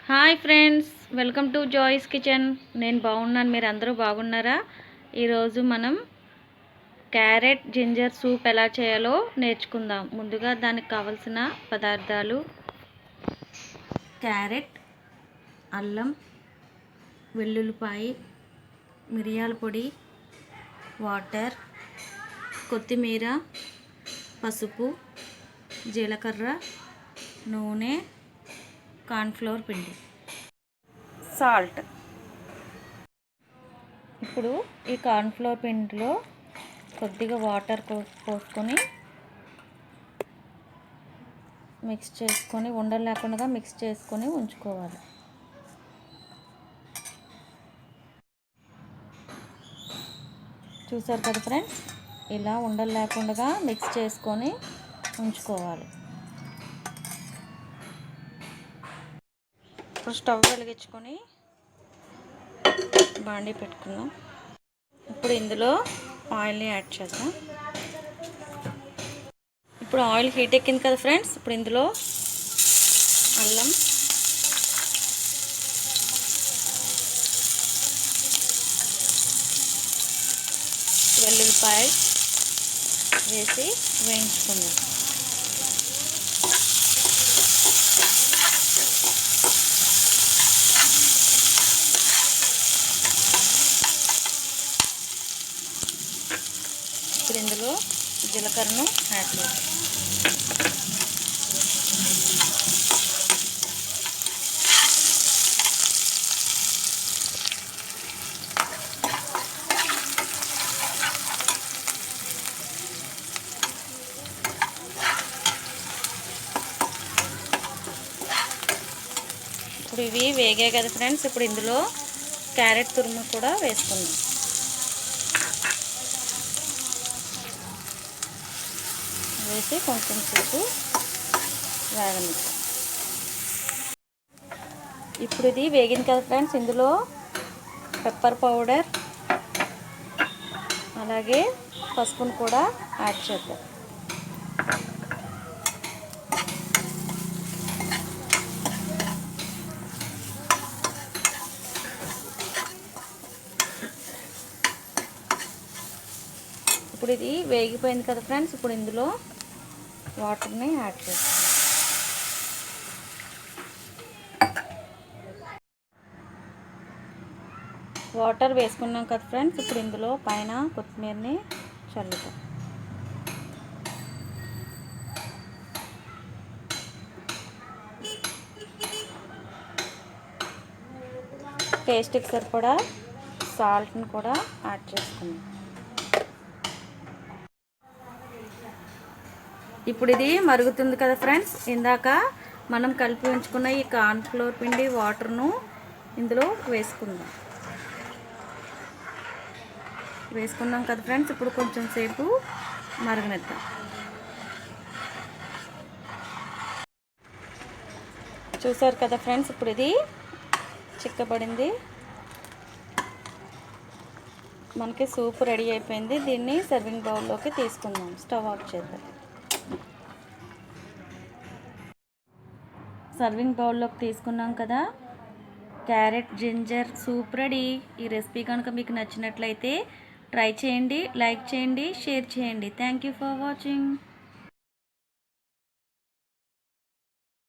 Hi friends, welcome to Joy's kitchen. నేను బాగున్నాను, మీరు అందరూ బాగున్నారా? ఈరోజు మనం క్యారెట్ జింజర్ సూప్ ఎలా చేయాలో నేర్చుకుందాం. ముందుగా దానికి కావలసిన పదార్థాలు: క్యారెట్, అల్లం, వెల్లుల్లిపాయ, మిరియాల పొడి, వాటర్, కొత్తిమీర, పసుపు, జీలకర్ర, నూనె, కార్న్ఫ్లోర్ పిండి, సాల్ట్. ఇప్పుడు ఈ కార్న్ఫ్లోర్ పిండిలో కొద్దిగా వాటర్ పోసుకొని మిక్స్ చేసుకొని, ఉండలు లేకుండా మిక్స్ చేసుకొని ఉంచుకోవాలి. చూసారు కదా ఫ్రెండ్స్, ఇలా ఉండలు లేకుండా మిక్స్ చేసుకొని ఉంచుకోవాలి. ఇప్పుడు స్టవ్ వెలిగించుకొని బాండీ పెట్టుకుందాం. ఇప్పుడు ఇందులో ఆయిల్ని యాడ్ చేద్దాం. ఇప్పుడు ఆయిల్ హీట్ ఎక్కింది కదా ఫ్రెండ్స్, ఇప్పుడు ఇందులో అల్లం, వెల్లుల్లిపాయ వేసి వేయించుకుందాం. ఇప్పుడు ఇందులో జీలకర్రను యాడ్ చేద్దాం. ఇప్పుడు ఇవి వేగాయి కదా ఫ్రెండ్స్, ఇప్పుడు ఇందులో క్యారెట్ తురుము కూడా వేసుకుందాం. వేసి కొంచెం సేపు వేగనిద్దాం. ఇప్పుడు ఇది వేగింది కదా ఫ్రెండ్స్, ఇందులో పెప్పర్ పౌడర్ అలాగే పసుపును కూడా యాడ్ చేద్దాం. ఇప్పుడు ఇది వేగిపోయింది కదా ఫ్రెండ్స్, ఇప్పుడు ఇందులో వాటర్ని యాడ్ చేస్తాం. వాటర్ వేసుకున్నాం కదా ఫ్రెండ్స్, ఇప్పుడు ఇందులో పైన కొత్తిమీరని చల్లుతాం. టేస్ట్కి సరిపడా సాల్ట్ని కూడా యాడ్ చేసుకున్నాం. ఇప్పుడు ఇది మరుగుతుంది కదా ఫ్రెండ్స్, ఇందాక మనం కలిపి ఉంచుకున్న ఈ కార్న్ఫ్లోర్ పిండి వాటర్ను ఇందులో వేసుకున్నాం కదా ఫ్రెండ్స్. ఇప్పుడు కొంచెం సేపు మరగనిద్దాం. చూసారు కదా ఫ్రెండ్స్, ఇప్పుడు ఇది చిక్కబడింది, మనకి సూప్ రెడీ అయిపోయింది. దీన్ని సర్వింగ్ బౌల్లోకి తీసుకుందాం. స్టవ్ ఆఫ్ చేద్దాం. సర్వింగ్ బౌల్లోకి తీసుకున్నాం కదా, క్యారెట్ జింజర్ సూప్ రెడీ. ఈ రెసిపీ కనుక మీకు నచ్చినట్లయితే ట్రై చేయండి, లైక్ చేయండి, షేర్ చేయండి. Thank you for watching.